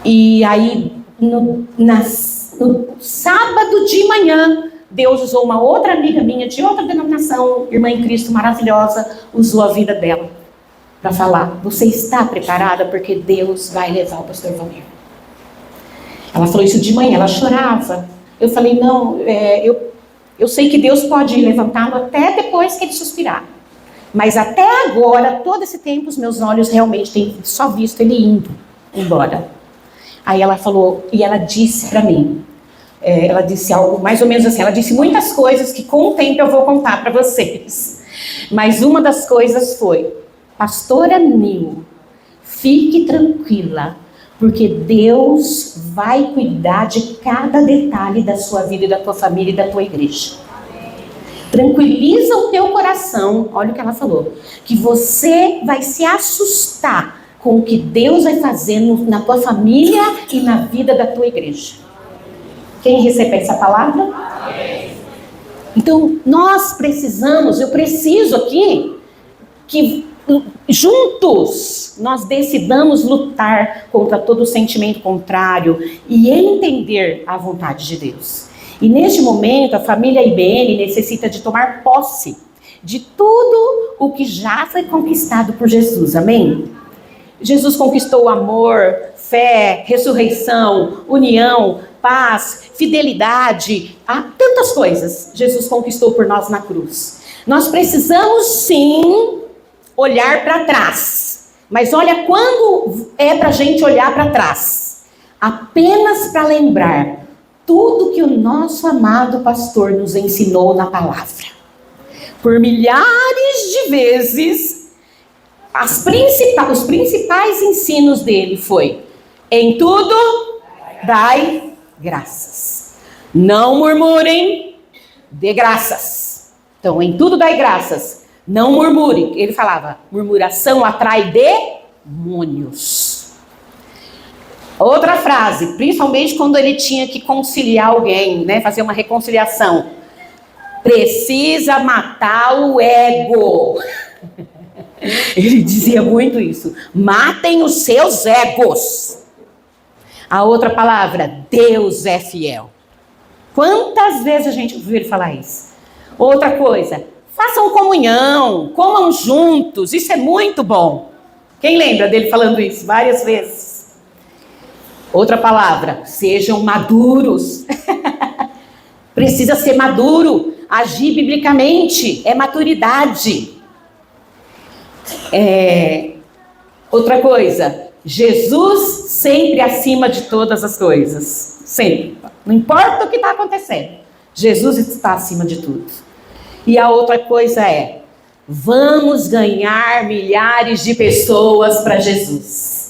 S1: E aí, no sábado de manhã, Deus usou uma outra amiga minha, de outra denominação, irmã em Cristo maravilhosa, usou a vida dela para falar, você está preparada? Porque Deus vai levar o pastor Valmir. Ela falou isso de manhã, ela chorava. Eu falei, não, eu sei que Deus pode levantá-lo até depois que ele suspirar. Mas até agora, todo esse tempo, os meus olhos realmente têm só visto ele indo embora. Aí ela falou, e ela disse para mim, ela disse algo mais ou menos assim, ela disse muitas coisas que com o tempo eu vou contar para vocês. Mas uma das coisas foi, pastora Nil, fique tranquila, porque Deus vai cuidar de cada detalhe da sua vida e da tua família e da tua igreja. Tranquiliza o teu coração, olha o que ela falou, que você vai se assustar com o que Deus vai fazer na tua família e na vida da tua igreja. Quem recebe essa palavra? Então, nós precisamos, eu preciso aqui, que juntos nós decidamos lutar contra todo sentimento contrário e entender a vontade de Deus. E neste momento, a família IBN necessita de tomar posse de tudo o que já foi conquistado por Jesus, amém? Jesus conquistou o amor, fé, ressurreição, união, paz, fidelidade, tantas coisas Jesus conquistou por nós na cruz. Nós precisamos sim olhar para trás, mas olha quando é para a gente olhar para trás, apenas para lembrar tudo que o nosso amado pastor nos ensinou na palavra. Por milhares de vezes, os principais ensinos dele foi, em tudo, dai graças. Não murmurem, dê graças. Então, em tudo dai graças. Não murmure. Ele falava, murmuração atrai demônios. Outra frase, principalmente quando ele tinha que conciliar alguém, né? Fazer uma reconciliação. Precisa matar o ego. Ele dizia muito isso. Matem os seus egos. A outra palavra, Deus é fiel. Quantas vezes a gente ouviu ele falar isso? Outra coisa, façam comunhão, comam juntos, isso é muito bom. Quem lembra dele falando isso várias vezes? Outra palavra, sejam maduros. Precisa ser maduro, agir biblicamente, é maturidade. Outra coisa, Jesus sempre acima de todas as coisas. Sempre. Não importa o que está acontecendo. Jesus está acima de tudo. E a outra coisa é, vamos ganhar milhares de pessoas para Jesus.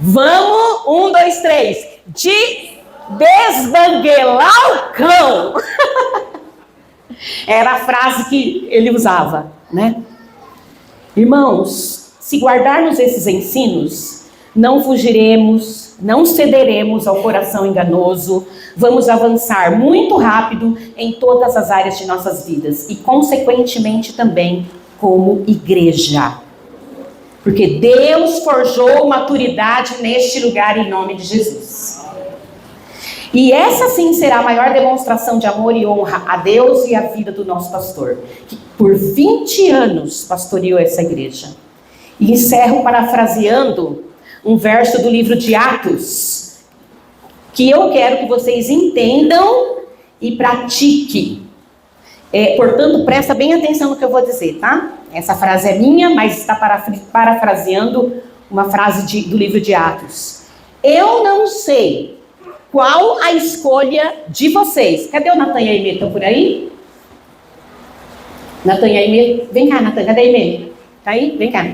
S1: Vamos, 1, 2, 3, de desbanguelar o cão. Era a frase que ele usava, né? Irmãos, se guardarmos esses ensinos, não fugiremos, não cederemos ao coração enganoso, vamos avançar muito rápido em todas as áreas de nossas vidas e, consequentemente, também como igreja. Porque Deus forjou maturidade neste lugar em nome de Jesus. E essa sim será a maior demonstração de amor e honra a Deus e a vida do nosso pastor, que por 20 anos pastoreou essa igreja. E encerro parafraseando um verso do livro de Atos, que eu quero que vocês entendam e pratiquem. Portanto, presta bem atenção no que eu vou dizer, tá? Essa frase é minha, mas está parafraseando uma frase do livro de Atos. Eu não sei qual a escolha de vocês. Cadê o Natan e a Aimee? Estão por aí? Natan e a Aimee? Vem cá, Natan. Cadê a Aimee? Tá aí? Vem cá.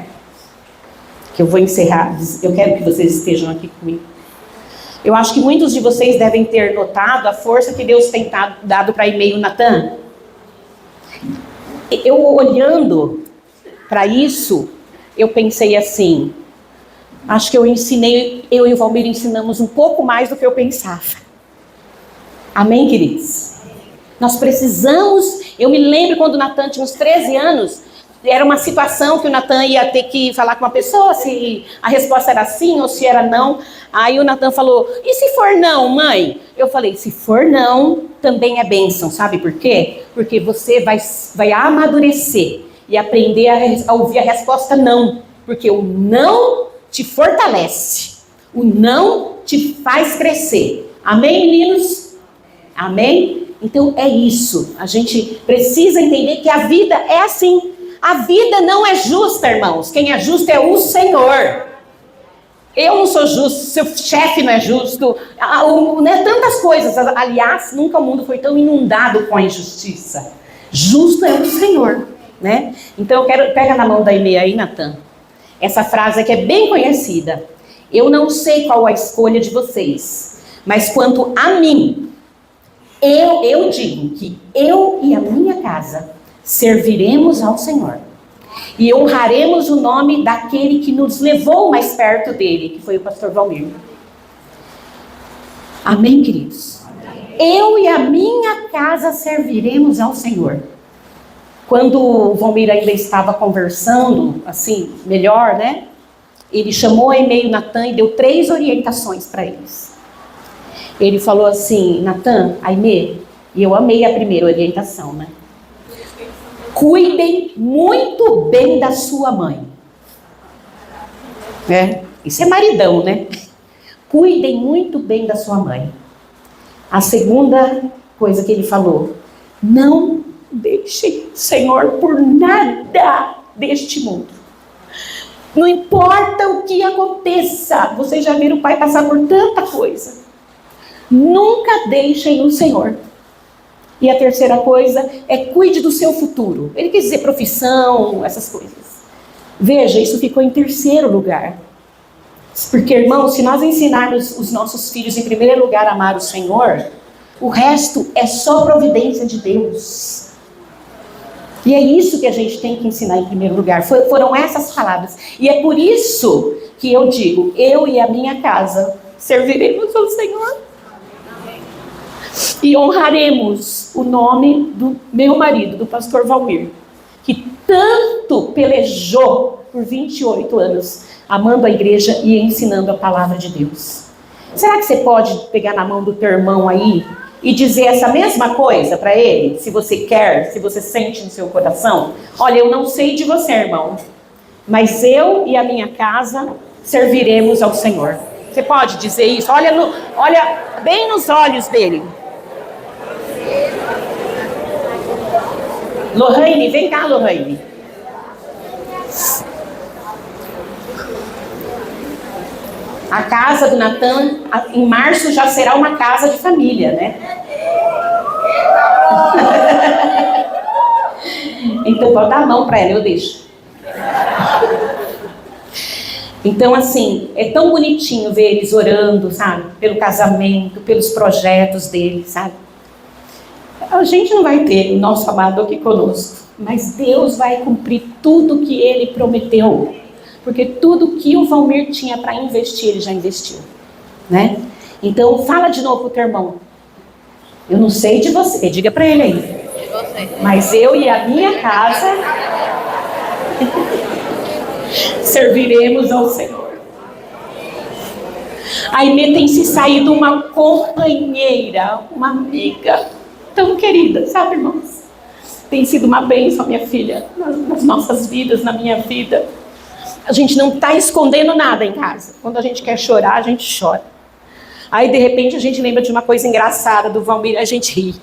S1: Que eu vou encerrar. Eu quero que vocês estejam aqui comigo. Eu acho que muitos de vocês devem ter notado a força que Deus tem dado para Aimee e o Natan. Eu olhando para isso, eu pensei assim, acho que eu e o Valmir ensinamos um pouco mais do que eu pensava. Amém, queridos? Nós precisamos, eu me lembro quando o Natan tinha uns 13 anos, era uma situação que o Natan ia ter que falar com uma pessoa, se a resposta era sim ou se era não. Aí o Natan falou, e se for não, mãe? Eu falei, se for não, também é bênção, sabe por quê? Porque você vai amadurecer e aprender a ouvir a resposta não. Porque o não te fortalece, o não te faz crescer. Amém, meninos? Amém? Então é isso, a gente precisa entender que a vida é assim. A vida não é justa, irmãos. Quem é justo é o Senhor. Eu não sou justo, seu chefe não é justo, né, tantas coisas. Aliás, nunca o mundo foi tão inundado com a injustiça. Justo é o Senhor, né? Então eu quero, pega na mão da Aimee aí, Natan. Essa frase aqui é bem conhecida. Eu não sei qual a escolha de vocês, mas quanto a mim, eu digo que eu e a minha casa serviremos ao Senhor. E honraremos o nome daquele que nos levou mais perto dele, que foi o pastor Valmir. Amém, queridos? Amém. Eu e a minha casa serviremos ao Senhor. Quando o Valmir ainda estava conversando, assim, melhor, né? Ele chamou a Aimee e o Natan e deu 3 orientações para eles. Ele falou assim, Natan, Aimee, e eu amei a primeira orientação, né? Cuidem muito bem da sua mãe. Isso é maridão, né? Cuidem muito bem da sua mãe. A segunda coisa que ele falou, não deixem o Senhor por nada deste mundo. Não importa o que aconteça, vocês já viram o pai passar por tanta coisa. Nunca deixem o Senhor. E a terceira coisa é cuide do seu futuro. Ele quer dizer profissão, essas coisas. Veja, isso ficou em terceiro lugar. Porque, irmãos, se nós ensinarmos os nossos filhos em primeiro lugar a amar o Senhor, o resto é só providência de Deus. E é isso que a gente tem que ensinar em primeiro lugar. Foram essas palavras. E é por isso que eu digo, eu e a minha casa serviremos ao Senhor. E honraremos o nome do meu marido, do pastor Valmir, que tanto pelejou por 28 anos, amando a igreja e ensinando a palavra de Deus. Será que você pode pegar na mão do teu irmão aí e dizer essa mesma coisa para ele? Se você quer, se você sente no seu coração. Olha, eu não sei de você, irmão, mas eu e a minha casa serviremos ao Senhor. Você pode dizer isso? Olha bem nos olhos dele. Lohane, vem cá, Lohane. A casa do Natan, em março, já será uma casa de família, né? Então, pode dar a mão para ela, eu deixo. Então, assim, é tão bonitinho ver eles orando, sabe? Pelo casamento, pelos projetos deles, sabe? A gente não vai ter o nosso amado aqui conosco, mas Deus vai cumprir tudo que Ele prometeu. Porque tudo que o Valmir tinha para investir, ele já investiu, né? Então, fala de novo para o teu irmão. Eu não sei de você, diga para ele aí. Mas eu e a minha casa serviremos ao Senhor. A Aimee tem se saído uma companheira, uma amiga tão querida, sabe, irmãos? Tem sido uma bênção, minha filha, nas nossas vidas, na minha vida. A gente não está escondendo nada em casa. Quando a gente quer chorar, a gente chora. Aí, de repente, a gente lembra de uma coisa engraçada do Valmir, a gente ri.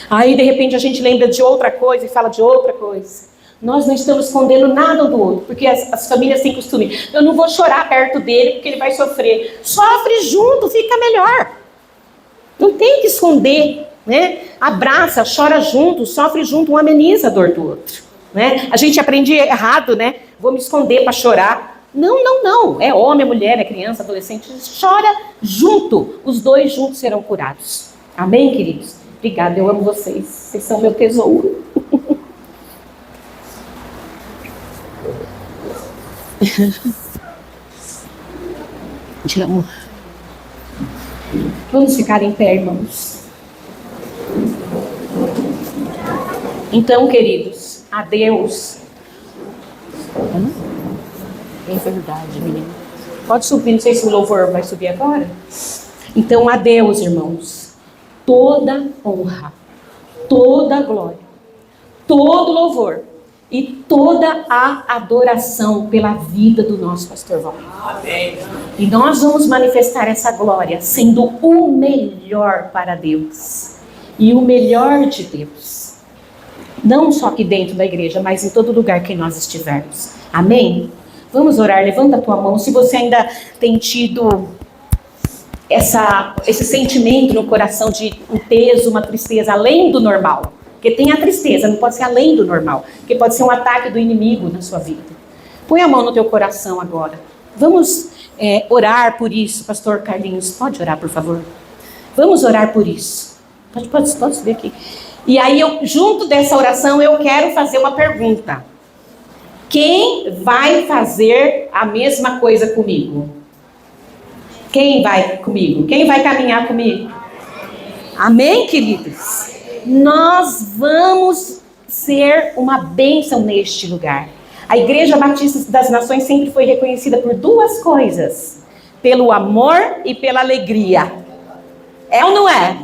S1: Aí, de repente, a gente lembra de outra coisa e fala de outra coisa. Nós não estamos escondendo nada um do outro, porque as famílias têm costume. Eu não vou chorar perto dele, porque ele vai sofrer. Sofre junto, fica melhor. Não tem que esconder, né? Abraça, chora junto, sofre junto, um ameniza a dor do outro. Né? A gente aprende errado, né? Vou me esconder para chorar. Não. É homem, é mulher, é criança, adolescente. Chora junto. Os dois juntos serão curados. Amém, queridos? Obrigada, eu amo vocês. Vocês são meu tesouro. Te amo. Vamos ficar em pé, irmãos. Então, queridos, a Deus. É verdade, menino. Pode subir, não sei se o louvor vai subir agora. Então, a Deus, irmãos, toda honra, toda glória, todo louvor e toda a adoração pela vida do nosso pastor Valmir. Amém. E nós vamos manifestar essa glória sendo o melhor para Deus e o melhor de Deus. Não só aqui dentro da igreja, mas em todo lugar que nós estivermos. Amém? Vamos orar, levanta a tua mão. Se você ainda tem tido esse sentimento no coração de um peso, uma tristeza além do normal. Porque tem a tristeza, não pode ser além do normal. Porque pode ser um ataque do inimigo na sua vida. Põe a mão no teu coração agora. Vamos orar por isso. Pastor Carlinhos, pode orar, por favor? Vamos orar por isso. Pode subir aqui. E aí, junto dessa oração, eu quero fazer uma pergunta. Quem vai fazer a mesma coisa comigo? Quem vai comigo? Quem vai caminhar comigo? Amém, queridos? Nós vamos ser uma bênção neste lugar. A Igreja Batista das Nações sempre foi reconhecida por duas coisas: pelo amor e pela alegria. É ou não é?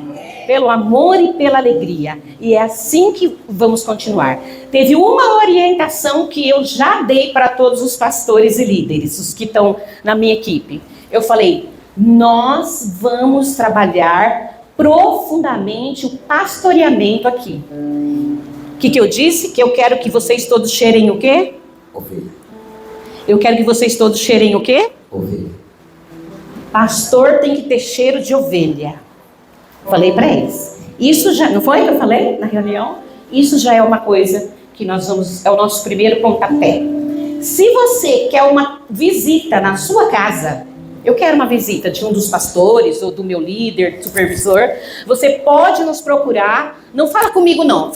S1: Pelo amor e pela alegria. E é assim que vamos continuar. Teve uma orientação que eu já dei para todos os pastores e líderes, os que estão na minha equipe. Eu falei, nós vamos trabalhar profundamente o pastoreamento aqui. O que eu disse? Que eu quero que vocês todos cheirem o quê?
S3: Ovelha.
S1: Eu quero que vocês todos cheirem o quê?
S3: Ovelha.
S1: Pastor tem que ter cheiro de ovelha. Falei para eles. Isso já, não foi que eu falei na reunião? Isso já é uma coisa que nós vamos, é o nosso primeiro pontapé. Se você quer uma visita na sua casa, eu quero uma visita de um dos pastores ou do meu líder, supervisor, você pode nos procurar. Não fala comigo não,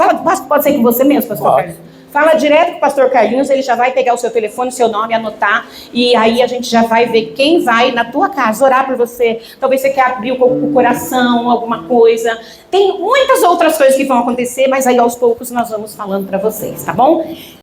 S1: pode ser com você mesmo, pastor Carlos. Fala direto com o pastor Carlinhos, ele já vai pegar o seu telefone, seu nome, anotar, e aí a gente já vai ver quem vai na tua casa orar por você. Talvez você quer abrir o coração, alguma coisa. Tem muitas outras coisas que vão acontecer, mas aí aos poucos nós vamos falando para vocês, tá bom?